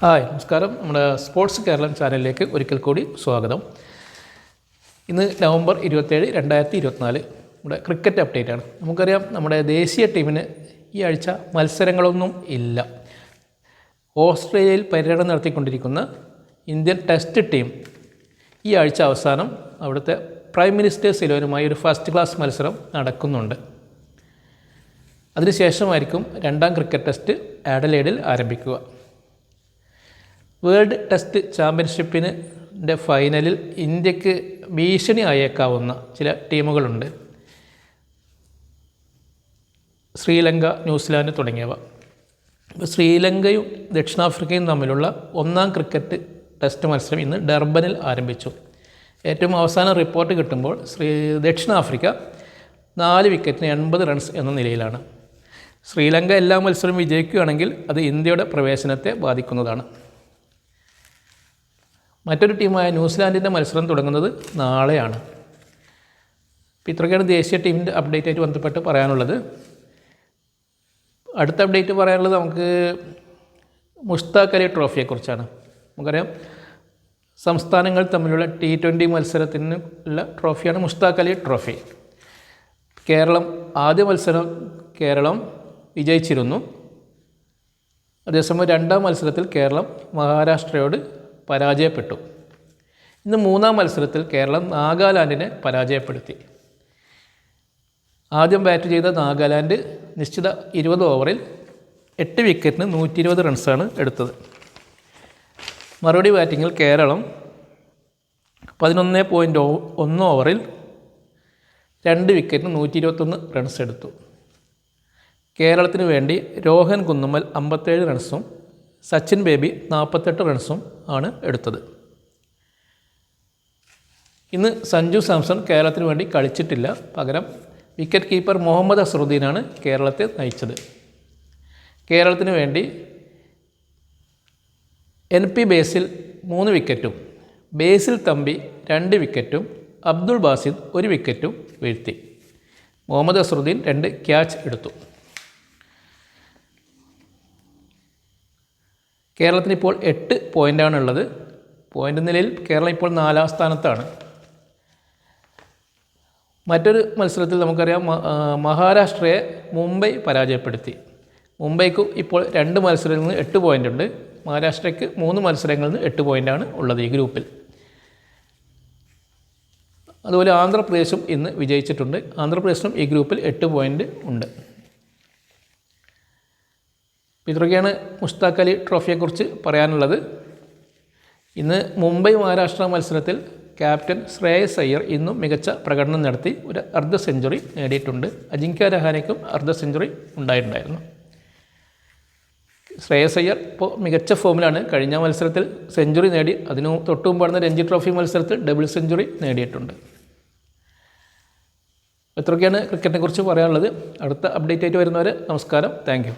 Hi നമസ്കാരം. നമ്മുടെ sports Keralam ചാനലിലേക്ക് ഒരിക്കൽ കൂടി സ്വാഗതം. ഇന്ന് നവംബർ 27, 2024 നമ്മുടെ ക്രിക്കറ്റ് അപ്ഡേറ്റ് ആണ്. നമുക്കറിയാം നമ്മുടെ ദേശീയ ടീമിന് ഈ ആഴ്ച മത്സരങ്ങളൊന്നും ഇല്ല. ഓസ്ട്രേലിയയിൽ പര്യടനം നടത്തിക്കൊണ്ടിരിക്കുന്ന ഇന്ത്യൻ ടെസ്റ്റ് ടീം ഈ ആഴ്ച അവസാനം അവിടുത്തെ പ്രൈം മിനിസ്റ്റേഴ്സ് 11 ഒരു ഫസ്റ്റ് ക്ലാസ് മത്സരം നടക്കുന്നുണ്ട്. അതിനുശേഷമായിരിക്കും രണ്ടാം ക്രിക്കറ്റ് ടെസ്റ്റ് ആഡലേഡിൽ ആരംഭിക്കുക. വേൾഡ് ടെസ്റ്റ് ചാമ്പ്യൻഷിപ്പിൻ്റെ ഫൈനലിൽ ഇന്ത്യക്ക് ഭീഷണി ആയേക്കാവുന്ന ചില ടീമുകളുണ്ട്. ശ്രീലങ്ക, ന്യൂസിലാൻഡ് തുടങ്ങിയവ. ശ്രീലങ്കയും ദക്ഷിണാഫ്രിക്കയും തമ്മിലുള്ള ഒന്നാം ക്രിക്കറ്റ് ടെസ്റ്റ് മത്സരം ഇന്ന് ഡർബനിൽ ആരംഭിച്ചു. ഏറ്റവും അവസാന റിപ്പോർട്ട് കിട്ടുമ്പോൾ ദക്ഷിണാഫ്രിക്ക 4 വിക്കറ്റിന് 80 റൺസ് എന്ന നിലയിലാണ്. ശ്രീലങ്ക എല്ലാ മത്സരവും വിജയിക്കുകയാണെങ്കിൽ അത് ഇന്ത്യയുടെ പ്രവേശനത്തെ ബാധിക്കുന്നതാണ്. മറ്റൊരു ടീമായ ന്യൂസിലാൻഡിൻ്റെ മത്സരം തുടങ്ങുന്നത് നാളെയാണ്. ഇത്രയൊക്കെയാണ് ദേശീയ ടീമിൻ്റെ അപ്ഡേറ്റ് ആയിട്ട് ബന്ധപ്പെട്ട് പറയാനുള്ളത്. അടുത്ത അപ്ഡേറ്റ് പറയാനുള്ളത് നമുക്ക് മുഷ്താഖ് അലി ട്രോഫിയെക്കുറിച്ചാണ്. നമുക്കറിയാം സംസ്ഥാനങ്ങൾ തമ്മിലുള്ള T20 മത്സരത്തിനുള്ള ട്രോഫിയാണ് മുഷ്താഖ് അലി ട്രോഫി. ആദ്യ മത്സരം കേരളം വിജയിച്ചിരുന്നു. അതേസമയം രണ്ടാം മത്സരത്തിൽ കേരളം മഹാരാഷ്ട്രയോട് പരാജയപ്പെട്ടു. ഇന്ന് മൂന്നാം മത്സരത്തിൽ കേരളം നാഗാലാൻഡിനെ പരാജയപ്പെടുത്തി. ആദ്യം ബാറ്റ് ചെയ്ത നാഗാലാൻഡ് നിശ്ചിത 20 ഓവറിൽ 8 വിക്കറ്റിന് 120 റൺസാണ് എടുത്തത്. മറുപടി ബാറ്റിങ്ങിൽ കേരളം 11.1 ഓവറിൽ 2 വിക്കറ്റിന് 121 റൺസ് എടുത്തു. കേരളത്തിന് വേണ്ടി രോഹൻ കുന്നുമ്മൽ 57 റൺസും സച്ചിൻ ബേബി 48 റൺസും ആണ് എടുത്തത്. ഇന്ന് സഞ്ജു സാംസൺ കേരളത്തിന് വേണ്ടി കളിച്ചിട്ടില്ല. പകരം വിക്കറ്റ് കീപ്പർ മുഹമ്മദ് അസറുദ്ദീനാണ് കേരളത്തെ നയിച്ചത്. കേരളത്തിന് വേണ്ടി NP ബേസിൽ 3 വിക്കറ്റും ബേസിൽ തമ്പി 2 വിക്കറ്റും അബ്ദുൾ ബാസിദ് 1 വിക്കറ്റും വീഴ്ത്തി. മുഹമ്മദ് അസറുദ്ദീൻ 2 ക്യാച്ച് എടുത്തു. കേരളത്തിന് ഇപ്പോൾ 8 പോയിൻ്റാണുള്ളത്. പോയിൻ്റ് നിലയിൽ കേരളം ഇപ്പോൾ 4ാം സ്ഥാനത്താണ്. മറ്റൊരു മത്സരത്തിൽ നമുക്കറിയാം മഹാരാഷ്ട്രയെ മുംബൈ പരാജയപ്പെടുത്തി. മുംബൈക്ക് ഇപ്പോൾ 2 മത്സരങ്ങളിൽ നിന്ന് 8 പോയിൻ്റ് ഉണ്ട്. മഹാരാഷ്ട്രയ്ക്ക് 3 മത്സരങ്ങളിൽ നിന്ന് 8 പോയിൻ്റാണ് ഉള്ളത് ഈ ഗ്രൂപ്പിൽ. അതുപോലെ ആന്ധ്രാപ്രദേശും ഇന്ന് വിജയിച്ചിട്ടുണ്ട്. ആന്ധ്രാപ്രദേശിനും ഈ ഗ്രൂപ്പിൽ 8 പോയിൻ്റ് ഉണ്ട്. ഇത്രയൊക്കെയാണ് മുഷ്താഖ് അലി ട്രോഫിയെക്കുറിച്ച് പറയാനുള്ളത്. ഇന്ന് മുംബൈ മഹാരാഷ്ട്ര മത്സരത്തിൽ ക്യാപ്റ്റൻ ശ്രേയസ് അയ്യർ ഇന്നും മികച്ച പ്രകടനം നടത്തി ഒരു അർദ്ധ സെഞ്ചുറി നേടിയിട്ടുണ്ട്. അജിങ്ക്യ രഹാനെക്കും അർദ്ധ സെഞ്ചുറി ഉണ്ടായിട്ടുണ്ടായിരുന്നു. ശ്രേയസ് അയ്യർ ഇപ്പോൾ മികച്ച ഫോമിലാണ്. കഴിഞ്ഞ മത്സരത്തിൽ സെഞ്ചുറി നേടി. അതിനു തൊട്ടു മുമ്പാണ് രഞ്ജി ട്രോഫി മത്സരത്തിൽ ഡബിൾ സെഞ്ചുറി നേടിയിട്ടുണ്ട്. ഇത്രയൊക്കെയാണ് ക്രിക്കറ്റിനെ കുറിച്ച് പറയാനുള്ളത്. അടുത്ത അപ്ഡേറ്റ് ആയിട്ട് വരുന്നവരെ നമസ്കാരം. Thank you.